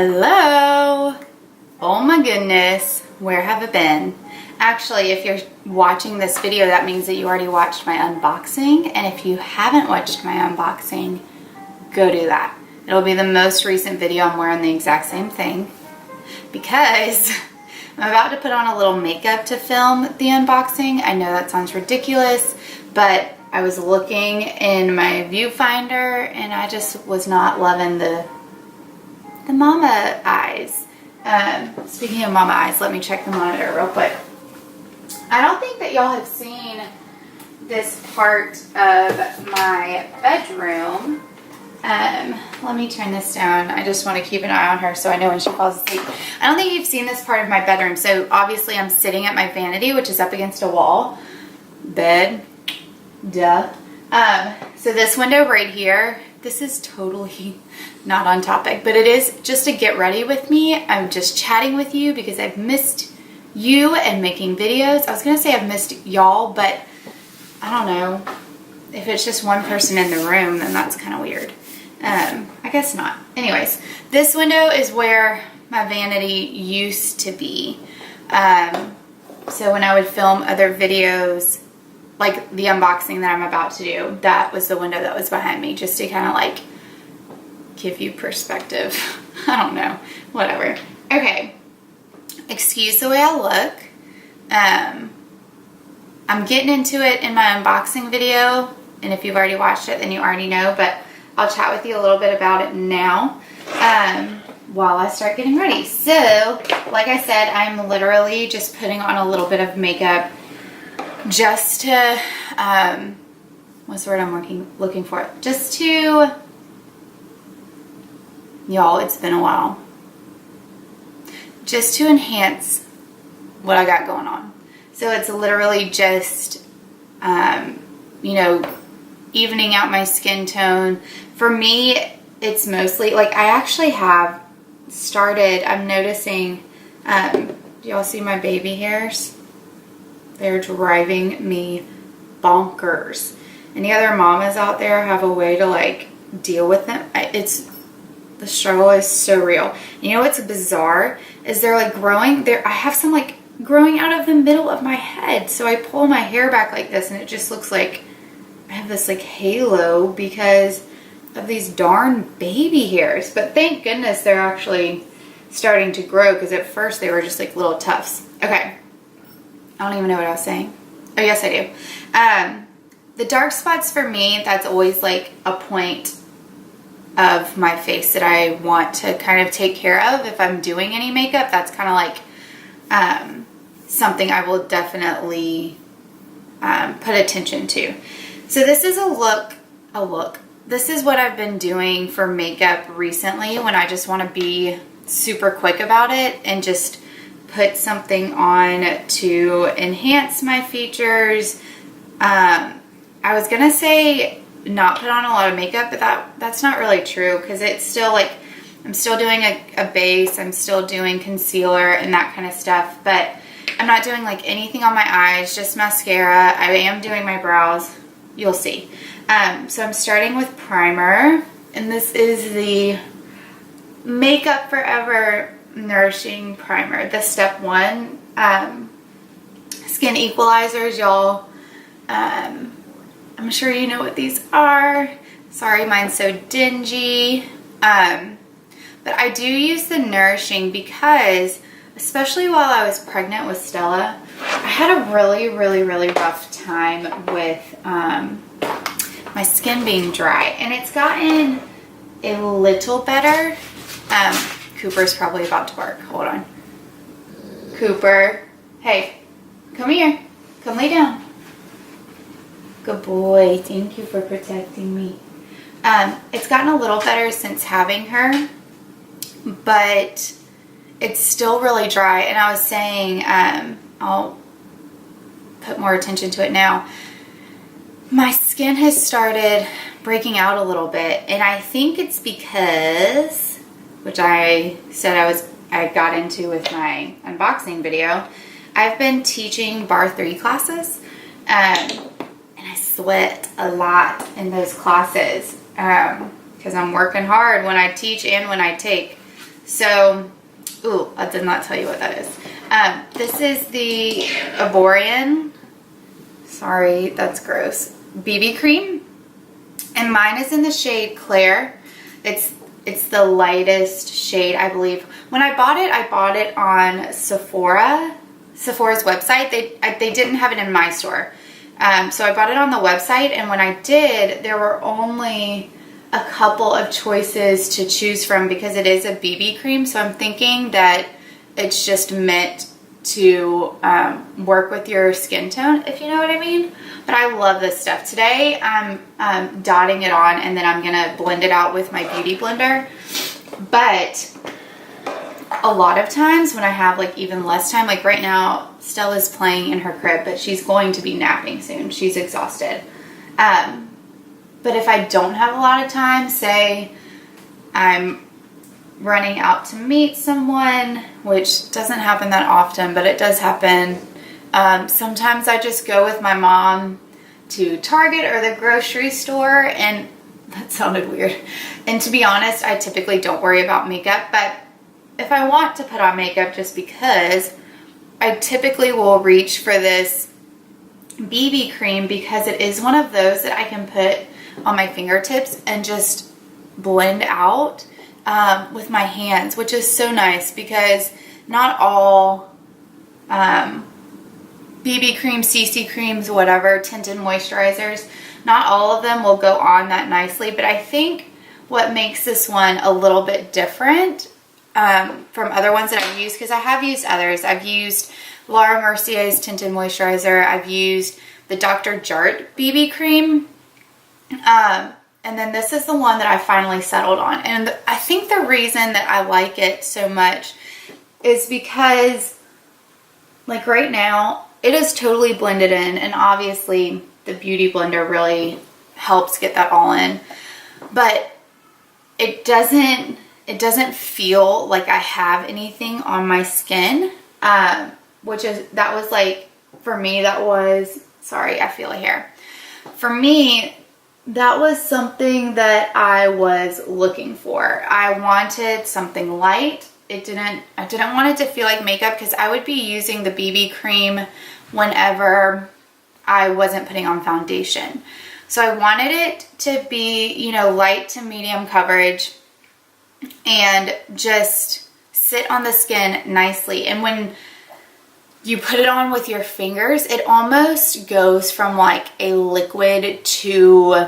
Hello! Oh my goodness, where have I been? Actually, if you're watching this video, that means that you already watched my unboxing, and if you haven't watched my unboxing, go do that. It'll be the most recent video. I'm wearing the exact same thing because I'm about to put on a little makeup to film the unboxing. I know that sounds ridiculous, but I was looking in my viewfinder and I just was not loving the mama eyes. Speaking of mama eyes, let me check the monitor real quick. I don't think that y'all have seen this part of my bedroom. Let me turn this down. I just want to keep an eye on her so I know when she falls asleep. I don't think you've seen this part of my bedroom. So obviously I'm sitting at my vanity, which is up against a wall. Bed. Duh. So this window right here, this is totally not on topic, but it is just to get ready with me. I'm just chatting with you because I've missed you and making videos. I was going to say I've missed y'all, but I don't know. If it's just one person in the room, then that's kind of weird. I guess not. Anyways, this window is where my vanity used to be. So when I would film other videos, like the unboxing that I'm about to do, that was the window that was behind me, just to kind of like give you perspective. I don't know. Whatever. Okay. Excuse the way I look. I'm getting into it in my unboxing video, and if you've already watched it, then you already know, but I'll chat with you a little bit about it now while I start getting ready. So, like I said, I'm literally just putting on a little bit of makeup just to, what's the word I'm looking for? Just to, y'all, it's been a while. Just to enhance what I got going on. So it's literally just, you know, evening out my skin tone. For me, it's mostly, like, I actually have started, I'm noticing, do y'all see my baby hairs? They're driving me bonkers. Any other mamas out there have a way to, like, deal with them? The struggle is so real. You know what's bizarre? Is they're, like, growing, I have some, like, growing out of the middle of my head. So I pull my hair back like this and it just looks like I have this like halo because of these darn baby hairs. But thank goodness they're actually starting to grow, because at first they were just like little tufts. Okay. I don't even know what I was saying. Oh, yes, I do. The dark spots for me, that's always like a point of my face that I want to kind of take care of. If I'm doing any makeup, that's kind of like something I will definitely put attention to. So this is a look. This is what I've been doing for makeup recently when I just want to be super quick about it and just put something on to enhance my features. I was gonna say not put on a lot of makeup, but that's not really true, because it's still like I'm still doing a base, I'm still doing concealer and that kind of stuff, but I'm not doing like anything on my eyes, just mascara. I am doing my brows. You'll see. So I'm starting with primer, and this is the Makeup Forever Nourishing Primer, the step 1 skin equalizers, y'all. I'm sure you know what these are. Sorry, mine's so dingy. But I do use the nourishing because, especially while I was pregnant with Stella, I had a really, really, really rough time with my skin being dry. And it's gotten a little better. Cooper's probably about to bark. Hold on. Cooper. Hey, come here. Come lay down. Good boy. Thank you for protecting me. It's gotten a little better since having her, but it's still really dry. And I was saying, I'll put more attention to it now. My skin has started breaking out a little bit, and I think it's because, which I said I got into with my unboxing video, I've been teaching bar 3 classes, and I sweat a lot in those classes because I'm working hard when I teach and when I take. So, ooh, I did not tell you what that is. This is the Aborian, sorry, that's gross, BB cream. And mine is in the shade Claire. It's the lightest shade, I believe. When I bought it on Sephora's website. They didn't have it in my store. So I bought it on the website, and when I did, there were only a couple of choices to choose from because it is a BB cream. So I'm thinking that it's just meant to work with your skin tone, if you know what I mean. But I love this stuff. Today I'm dotting it on, and then I'm gonna blend it out with my beauty blender. But a lot of times when I have like even less time, like right now Stella's playing in her crib, but she's going to be napping soon. She's exhausted. But if I don't have a lot of time, say I'm running out to meet someone, which doesn't happen that often, but it does happen. Sometimes I just go with my mom to Target or the grocery store, and that sounded weird. And to be honest, I typically don't worry about makeup, but if I want to put on makeup just because, I typically will reach for this BB cream because it is one of those that I can put on my fingertips and just blend out with my hands, which is so nice because not all BB creams, CC creams, whatever, tinted moisturizers, not all of them will go on that nicely. But I think what makes this one a little bit different from other ones that I've used, because I have used others. I've used Laura Mercier's tinted moisturizer. I've used the Dr. Jart BB cream. And then this is the one that I finally settled on. And I think the reason that I like it so much is because, like right now, it is totally blended in. And obviously, the Beauty Blender really helps get that all in. But it doesn't feel like I have anything on my skin. That was like, for me, that was, sorry, I feel a hair. For me, that was something that I was looking for. I wanted something light. I didn't want it to feel like makeup because I would be using the BB cream whenever I wasn't putting on foundation. So I wanted it to be, you know, light to medium coverage and just sit on the skin nicely. And when you put it on with your fingers, it almost goes from like a liquid to,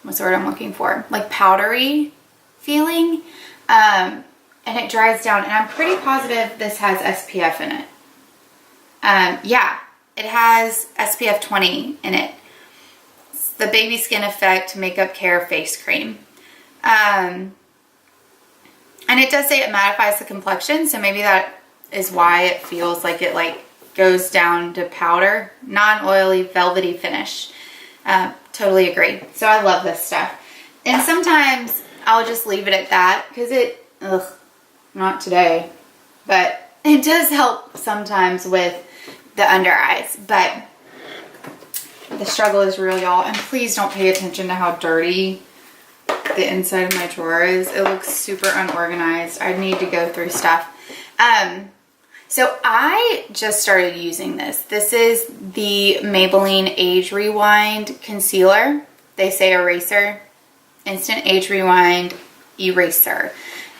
what's the word I'm looking for? Like powdery feeling. And it dries down. And I'm pretty positive this has SPF in it. Yeah, it has SPF 20 in it. It's the Baby Skin Effect Makeup Care Face Cream. And it does say it mattifies the complexion, so maybe that is why it feels like it like goes down to powder. Non-oily, velvety finish. Totally agree. So I love this stuff. And sometimes I'll just leave it at that because not today. But it does help sometimes with the under eyes. But the struggle is real, y'all. And please don't pay attention to how dirty the inside of my drawer is. It looks super unorganized. I need to go through stuff. So I just started using this. This is the Maybelline Age Rewind Concealer. They say eraser. Instant Age Rewind Eraser.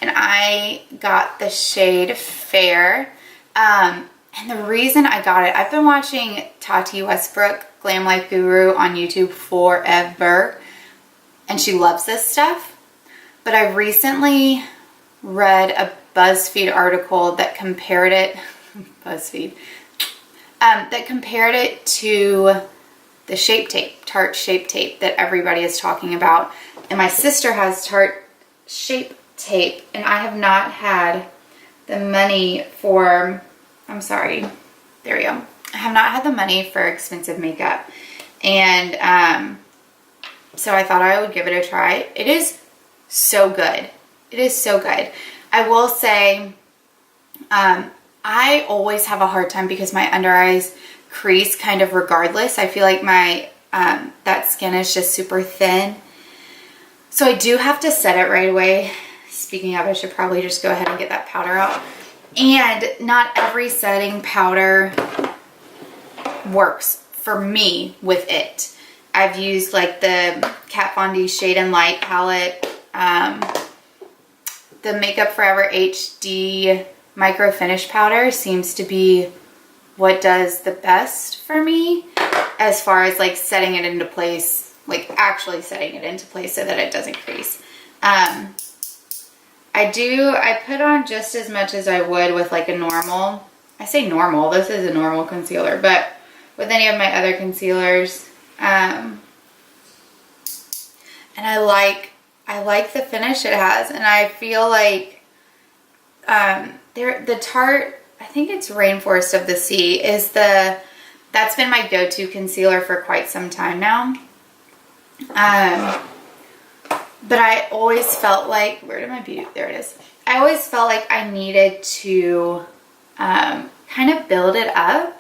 And I got the shade Fair. And the reason I got it, I've been watching Tati Westbrook, Glam Life Guru, on YouTube forever. And she loves this stuff. But I recently read a BuzzFeed article that compared it, that compared it to the Shape Tape, Tarte Shape Tape that everybody is talking about. And my sister has Tarte Shape Tape, and I have not had the money for, I'm sorry, there we go. I have not had the money for expensive makeup. And so I thought I would give it a try. It is so good. It is so good. I will say, I always have a hard time because my under eyes crease kind of regardless. I feel like my that skin is just super thin. So I do have to set it right away, speaking of, I should probably just go ahead and get that powder out. And not every setting powder works for me with it. I've used like the Kat Von D Shade and Light palette, the Makeup Forever HD Micro Finish powder seems to be what does the best for me as far as like setting it into place, like actually setting it into place so that it doesn't crease. I put on just as much as I would with like a normal, I say normal, this is a normal concealer, but with any of my other concealers. And I like the finish it has, and I feel like the Tarte, I think it's Rainforest of the Sea, that's been my go-to concealer for quite some time now. But I always felt like, where did my beauty, there it is. I always felt like I needed to kind of build it up,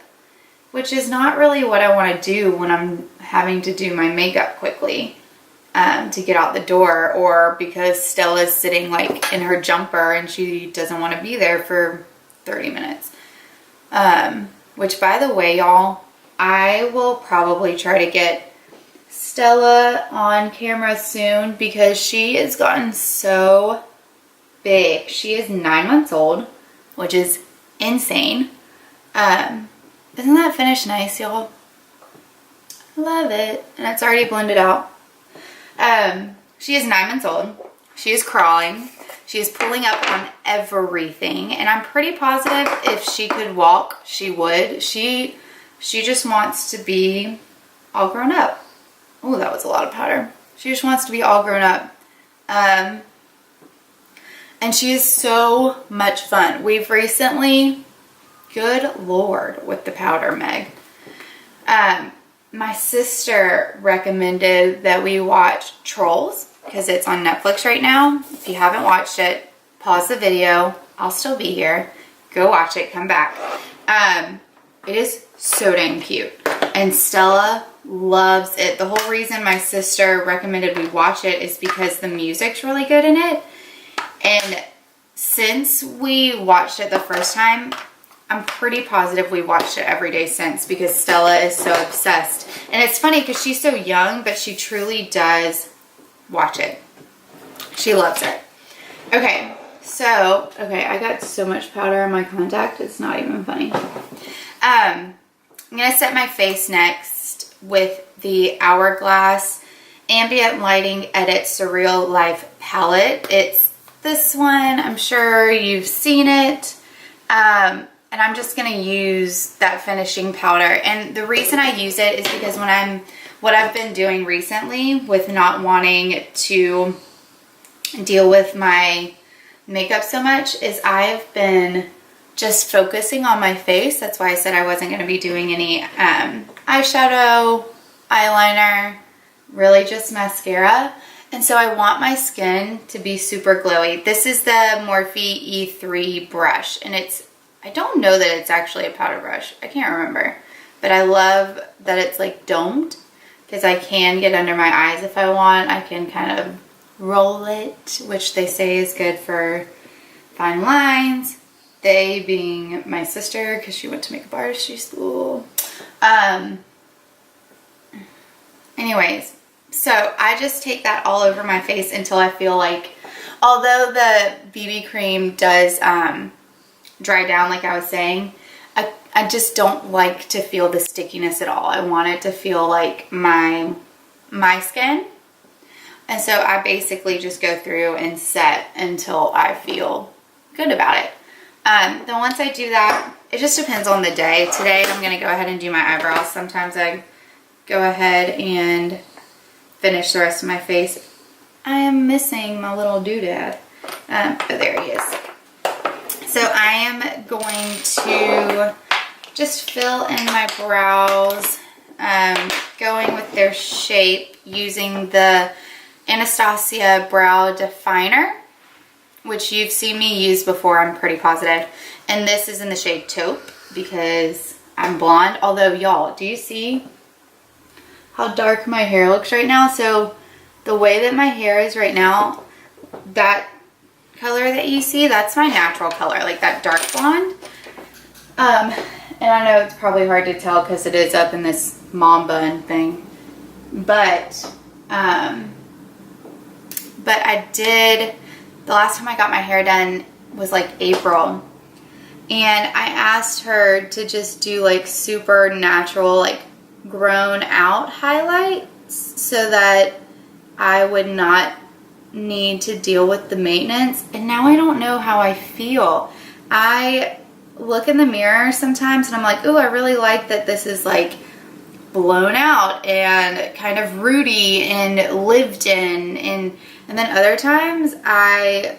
which is not really what I want to do when I'm having to do my makeup quickly to get out the door, or because Stella's sitting like in her jumper and she doesn't want to be there for 30 minutes. Which, by the way, y'all, I will probably try to get Stella on camera soon because she has gotten so big. She is 9 months old, which is insane. Isn't that finish nice, y'all? Love it. And it's already blended out. She is 9 months old. She is crawling. She is pulling up on everything. And I'm pretty positive if she could walk, she would. She just wants to be all grown up. Oh, that was a lot of powder. She just wants to be all grown up. And she is so much fun. We've recently, good Lord, with the powder, Meg. My sister recommended that we watch Trolls because it's on Netflix right now. If you haven't watched it, pause the video. I'll still be here. Go watch it. Come back. It is so dang cute. And Stella loves it. The whole reason my sister recommended we watch it is because the music's really good in it. And since we watched it the first time, I'm pretty positive we watched it every day since because Stella is so obsessed. And it's funny because she's so young, but she truly does watch it. She loves it. Okay, so, I got so much powder on my contact, it's not even funny. I'm going to set my face next with the Hourglass Ambient Lighting Edit Surreal Life palette. It's this one. I'm sure you've seen it. And I'm just going to use that finishing powder. And the reason I use it is because what I've been doing recently with not wanting to deal with my makeup so much is I've been just focusing on my face. That's why I said I wasn't going to be doing any eyeshadow, eyeliner, really just mascara. And so I want my skin to be super glowy. This is the Morphe E3 brush, and I don't know that it's actually a powder brush. I can't remember. But I love that it's like domed because I can get under my eyes if I want. I can kind of roll it, which they say is good for fine lines. They being my sister because she went to makeup artistry school. Anyways, so I just take that all over my face until I feel like, although the BB cream does dry down like I was saying, I just don't like to feel the stickiness at all. I want it to feel like my skin. And so I basically just go through and set until I feel good about it. Then once I do that, it just depends on the day. Today I'm going to go ahead and do my eyebrows. Sometimes I go ahead and finish the rest of my face. I am missing my little doodad. But there he is. So I am going to just fill in my brows, going with their shape using the Anastasia Brow Definer, which you've seen me use before, I'm pretty positive. And this is in the shade Taupe because I'm blonde. Although, y'all, do you see how dark my hair looks right now? So the way that my hair is right now, that color that you see, that's my natural color, like that dark blonde. And I know it's probably hard to tell because it is up in this mom bun thing, but I did, the last time I got my hair done was like April, and I asked her to just do like super natural, like grown out highlights so that I would not need to deal with the maintenance. And now I don't know how I feel. I look in the mirror sometimes and I'm like, oh, I really like that this is like blown out and kind of rooty and lived in, and then other times I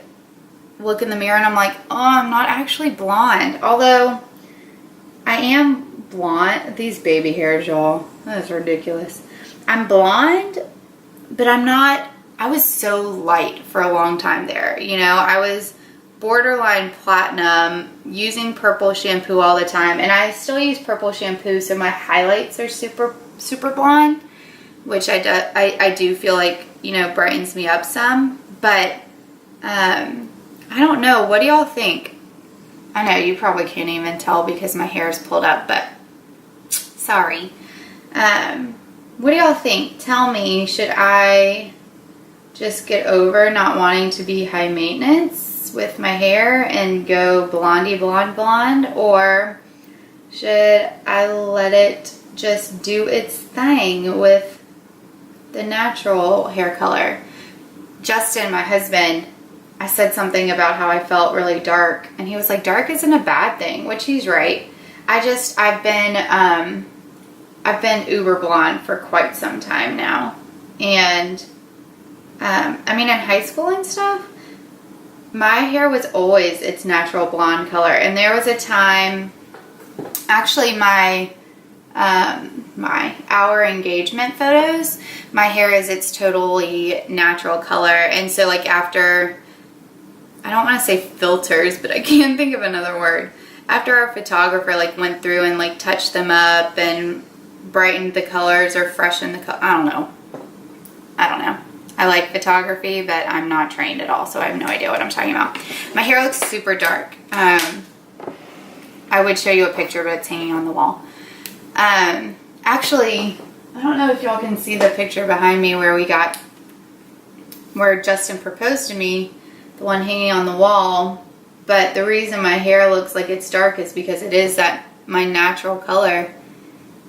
look in the mirror and I'm like, oh, I'm not actually blonde, although I am blonde. These baby hairs, y'all, that is ridiculous. I'm blonde, but I'm not. I was so light for a long time there, you know. I was borderline platinum, using purple shampoo all the time, and I still use purple shampoo, so my highlights are super blonde, which I do feel like, you know, brightens me up some. But I don't know, what do y'all think? I know you probably can't even tell because my hair is pulled up, but sorry. What do y'all think? Tell me, should I just get over not wanting to be high maintenance with my hair and go blondie blonde, or should I let it just do its thing with the natural hair color? Justin, my husband, I said something about how I felt really dark, and he was like, dark isn't a bad thing, which he's right. I've been uber blonde for quite some time now, and I mean, in high school and stuff, my hair was always its natural blonde color. And there was a time, actually our engagement photos, my hair is its totally natural color. And so like after, I don't want to say filters, but I can't think of another word. After our photographer like went through and like touched them up and brightened the colors or freshened the color, I don't know. I like photography, but I'm not trained at all, so I have no idea what I'm talking about. My hair looks super dark. I would show you a picture, but it's hanging on the wall. Actually, I don't know if y'all can see the picture behind me where Justin proposed to me, the one hanging on the wall. But the reason my hair looks like it's dark is because it is my natural color.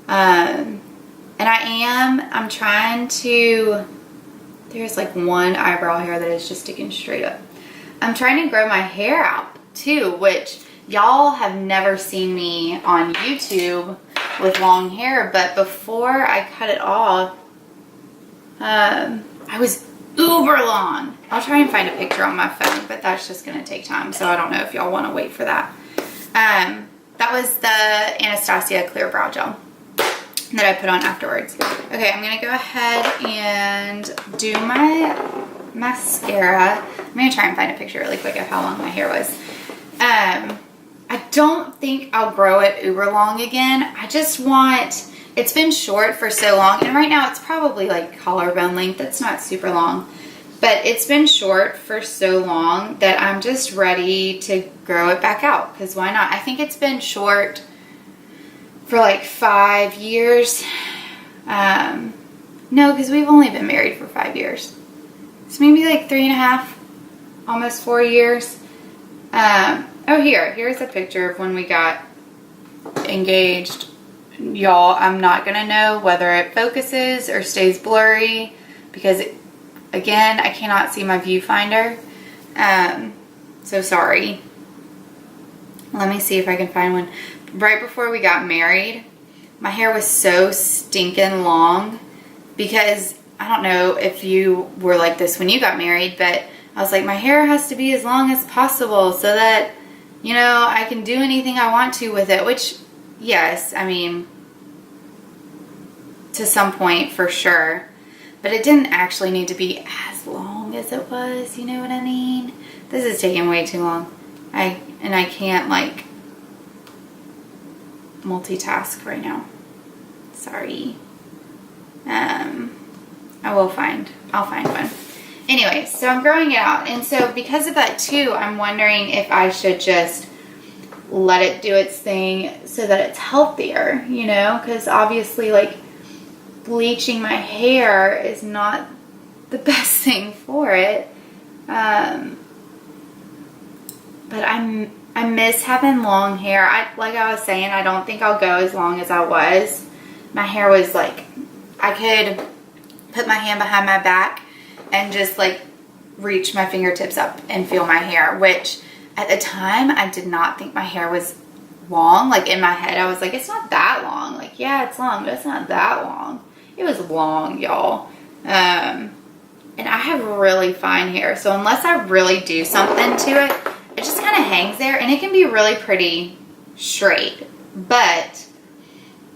And I'm trying to, there's like one eyebrow hair that is just sticking straight up. I'm trying to grow my hair out too, which y'all have never seen me on YouTube with long hair, but before I cut it off, I was uber long. I'll try and find a picture on my phone, but that's just gonna take time, so I don't know if y'all want to wait for that. That was the Anastasia Clear Brow Gel that I put on afterwards. Okay, I'm gonna go ahead and do my mascara. I'm gonna try and find a picture really quick of how long my hair was. I don't think I'll grow it uber long again. I just want, it's been short for so long, and right now it's probably like collarbone length. It's not super long, but it's been short for so long that I'm just ready to grow it back out, because why not? I think it's been short for like 5 years. No, because we've only been married for 5 years. So maybe like 3.5, almost 4 years. Oh, here's a picture of when we got engaged. Y'all, I'm not gonna know whether it focuses or stays blurry because, again, I cannot see my viewfinder. So sorry. Let me see if I can find one. Right before we got married, my hair was so stinking long because, I don't know if you were like this when you got married, but I was like, my hair has to be as long as possible so that, you know, I can do anything I want to with it, which, yes, I mean, to some point for sure, but it didn't actually need to be as long as it was, you know what I mean? This is taking way too long. I can't like multitask right now. Sorry. I'll find one. Anyway, so I'm growing it out. And so because of that too, I'm wondering if I should just let it do its thing so that it's healthier, you know? Because obviously, like, bleaching my hair is not the best thing for it. But I miss having long hair. Like I was saying, I don't think I'll go as long as I was. My hair was like, I could put my hand behind my back and just like reach my fingertips up and feel my hair, which at the time I did not think my hair was long. Like in my head I was like, it's not that long. Like, yeah, it's long, but it's not that long. It was long, y'all. And I have really fine hair, so unless I really do something to it, it just kind of hangs there, and it can be really pretty straight. But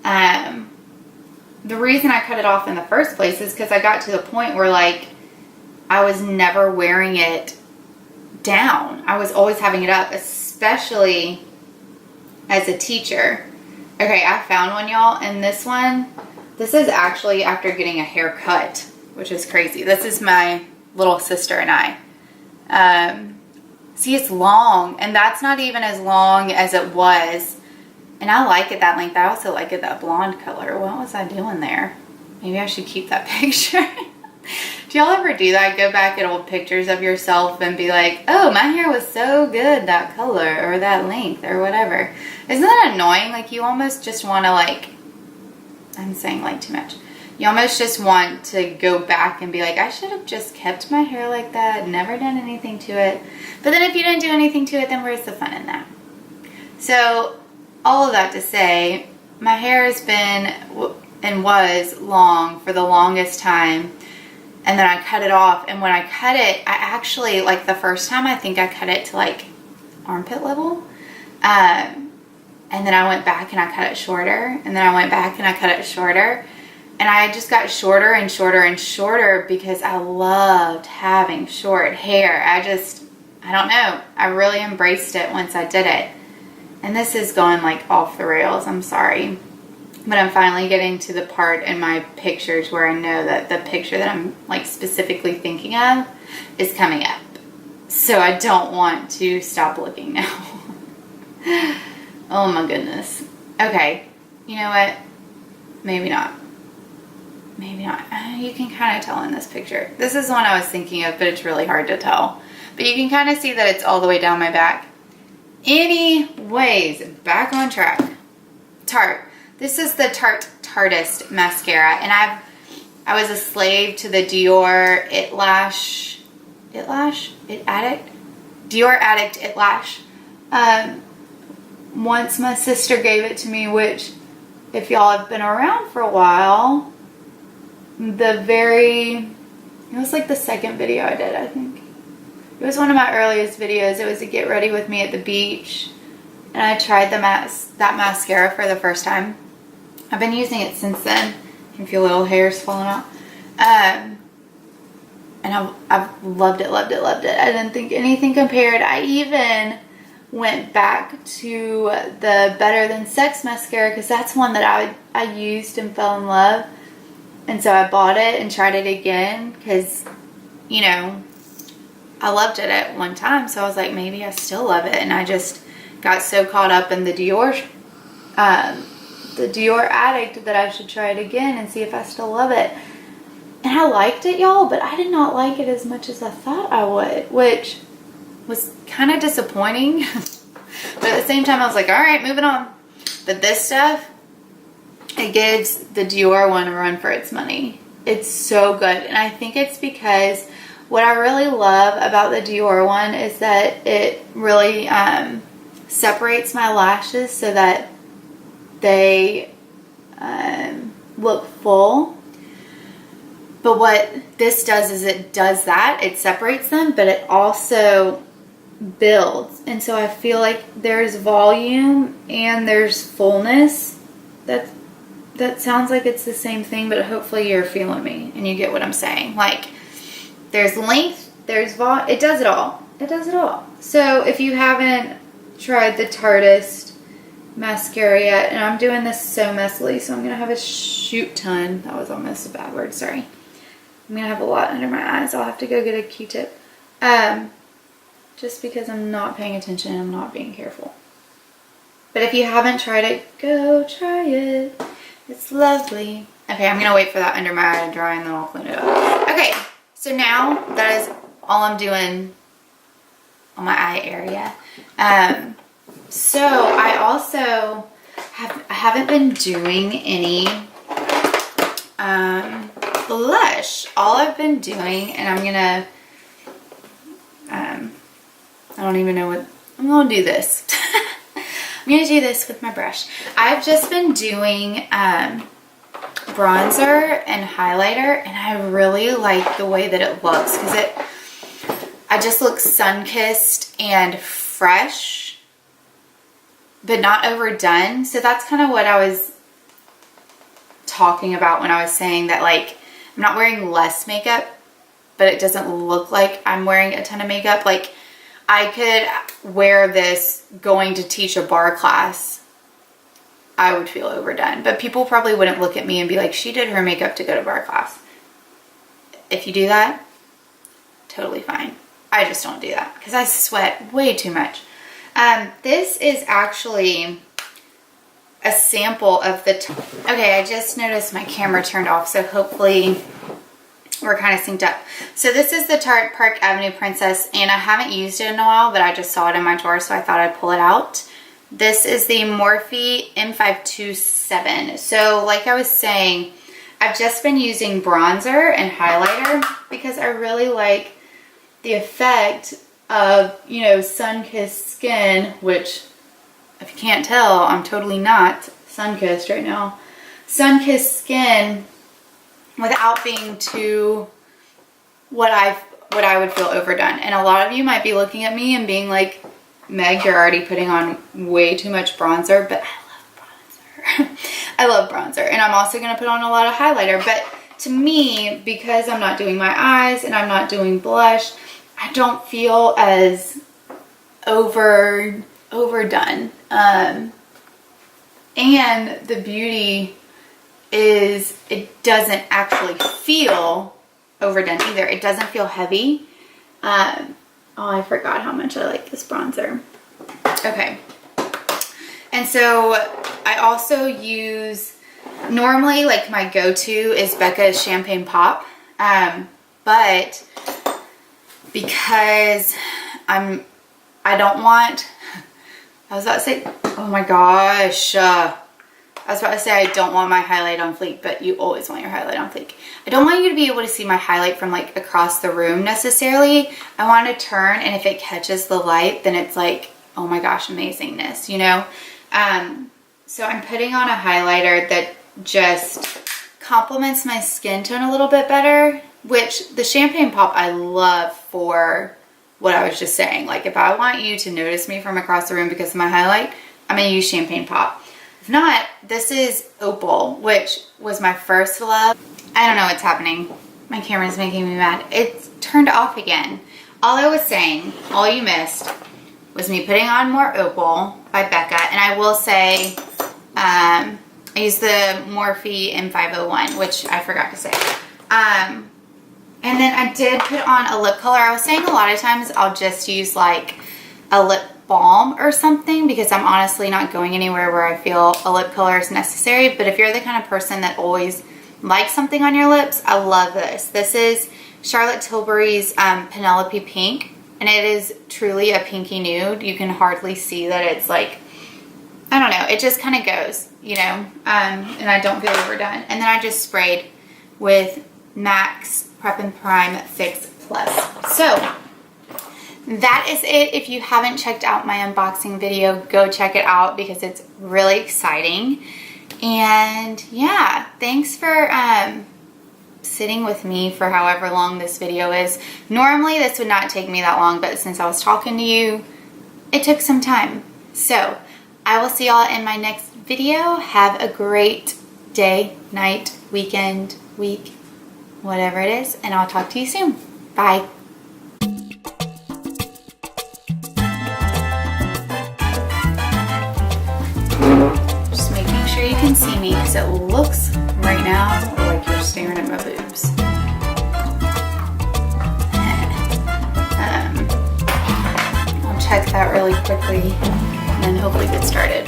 the reason I cut it off in the first place is because I got to the point where, like, I was never wearing it down. I was always having it up, especially as a teacher. Okay, I found one, y'all, and this is actually after getting a haircut, which is crazy. This is my little sister and I. See, it's long, and that's not even as long as it was. And I like it that length. I also like it that blonde color. What was I doing there? Maybe I should keep that picture. Do y'all ever do that? Go back at old pictures of yourself and be like, oh, my hair was so good that color or that length or whatever. Isn't that annoying? Like, you almost just want to, like, I'm saying like too much. You almost just want to go back and be like, I should have just kept my hair like that, never done anything to it. But then if you didn't do anything to it, then where's the fun in that? So all of that to say, my hair has been and was long for the longest time. And then I cut it off. And when I cut it, I actually, like the first time, I think I cut it to like armpit level. And then I went back and I cut it shorter. And then I went back and I cut it shorter. And I just got shorter and shorter and shorter because I loved having short hair. I don't know. I really embraced it once I did it. And this is going like off the rails. I'm sorry. But I'm finally getting to the part in my pictures where I know that the picture that I'm like specifically thinking of is coming up. So I don't want to stop looking now. Oh my goodness. Okay. You know what? Maybe not. Maybe not. You can kind of tell in this picture. This is one I was thinking of, but it's really hard to tell. But you can kind of see that it's all the way down my back. Anyways, back on track. Tarte. This is the Tarte Tartist mascara, and I was a slave to the Dior Dior Addict It Lash. Once my sister gave it to me, which, if y'all have been around for a while, it was like the second video I did, I think. It was one of my earliest videos. It was a get ready with me at the beach, and I tried that mascara for the first time. I've been using it since then. You can feel little hairs falling out. And I've loved it, loved it, loved it. I didn't think anything compared. I even went back to the Better Than Sex mascara because that's one that I used and fell in love. And so I bought it and tried it again because, you know, I loved it at one time. So I was like, maybe I still love it. And I just got so caught up in the Dior Addict that I should try it again and see if I still love it. And I liked it, y'all, but I did not like it as much as I thought I would, which was kind of disappointing. But at the same time, I was like, all right, moving on. But this stuff, it gives the Dior one a run for its money. It's so good. And I think it's because what I really love about the Dior one is that it really separates my lashes so that they look full. But what this does is it does that. It separates them, but it also builds. And so I feel like there's volume and there's fullness. That sounds like it's the same thing, but hopefully you're feeling me and you get what I'm saying. Like, there's length, there's volume. It does it all. It does it all. So if you haven't tried the Tartist mascara yet, and I'm doing this so messily, so I'm going to have a shoot ton. That was almost a bad word, sorry. I'm gonna have a lot under my eyes. I'll have to go get a Q-tip. Just because I'm not paying attention and I'm not being careful. But if you haven't tried it, go try it. It's lovely. Okay, I'm gonna wait for that under my eye to dry and then I'll clean it up. Okay, so now that is all I'm doing on my eye area. So I also haven't been doing any blush. All I've been doing, and I'm gonna, I don't even know what, I'm gonna do this. I'm gonna do this with my brush. I've just been doing bronzer and highlighter, and I really like the way that it looks because I just look sun-kissed and fresh, but not overdone. So that's kind of what I was talking about when I was saying that, like, I'm not wearing less makeup, but it doesn't look like I'm wearing a ton of makeup. Like, I could wear this going to teach a bar class. I would feel overdone, but people probably wouldn't look at me and be like, she did her makeup to go to bar class. If you do that, totally fine. I just don't do that because I sweat way too much. This is actually a sample of the, okay, I just noticed my camera turned off, so hopefully we're kind of synced up. So this is the Tarte Park Avenue Princess, and I haven't used it in a while, but I just saw it in my drawer, so I thought I'd pull it out. This is the Morphe M527. So like I was saying, I've just been using bronzer and highlighter because I really like the effect of, you know, sun-kissed skin, which, if you can't tell, I'm totally not sun-kissed right now. Sun-kissed skin without being too what I would feel overdone. And a lot of you might be looking at me and being like, Meg, you're already putting on way too much bronzer, but I love bronzer. I love bronzer. And I'm also going to put on a lot of highlighter. But to me, because I'm not doing my eyes and I'm not doing blush, I don't feel as overdone. And the beauty is it doesn't actually feel overdone either. It doesn't feel heavy. Oh, I forgot how much I like this bronzer. Okay. And so I also use, normally like my go-to is Becca's Champagne Pop. But because I don't want, I was about to say, oh my gosh. I was about to say I don't want my highlight on fleek, but you always want your highlight on fleek. I don't want you to be able to see my highlight from like across the room necessarily. I want to turn, and if it catches the light, then it's like, oh my gosh, amazingness, you know? So I'm putting on a highlighter that just complements my skin tone a little bit better, which the Champagne Pop I love for what I was just saying. Like if I want you to notice me from across the room because of my highlight, I'm going to use Champagne Pop. If not, this is Opal, which was my first love. I don't know what's happening. My camera's making me mad. It's turned off again. All I was saying, all you missed, was me putting on more Opal by Becca. And I will say, I used the Morphe M501, which I forgot to say. And then I did put on a lip color. I was saying a lot of times I'll just use like a lip balm or something because I'm honestly not going anywhere where I feel a lip color is necessary. But if you're the kind of person that always likes something on your lips, I love this. This is Charlotte Tilbury's Penelope Pink, and it is truly a pinky nude. You can hardly see that it's like, I don't know, it just kind of goes, you know, and I don't feel overdone. And then I just sprayed with MAC's Prep and Prime Fix Plus. So that is it. If you haven't checked out my unboxing video, go check it out because it's really exciting. And yeah, thanks for sitting with me for however long this video is. Normally this would not take me that long, but since I was talking to you, it took some time. So I will see y'all in my next video. Have a great day, night, weekend, week, whatever it is, and I'll talk to you soon. Bye. Just making sure you can see me because it looks right now like you're staring at my boobs. check that really quickly and then hopefully get started.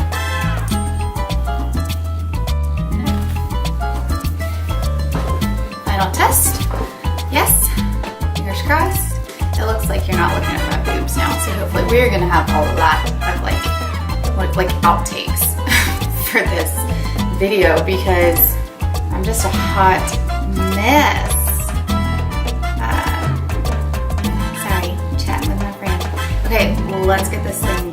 Final test. Yes. Fingers crossed. It looks like you're not looking at my boobs now, so hopefully we're gonna have a lot of like outtakes for this video because I'm just a hot mess. Sorry, chatting with my friend. Okay, let's get this thing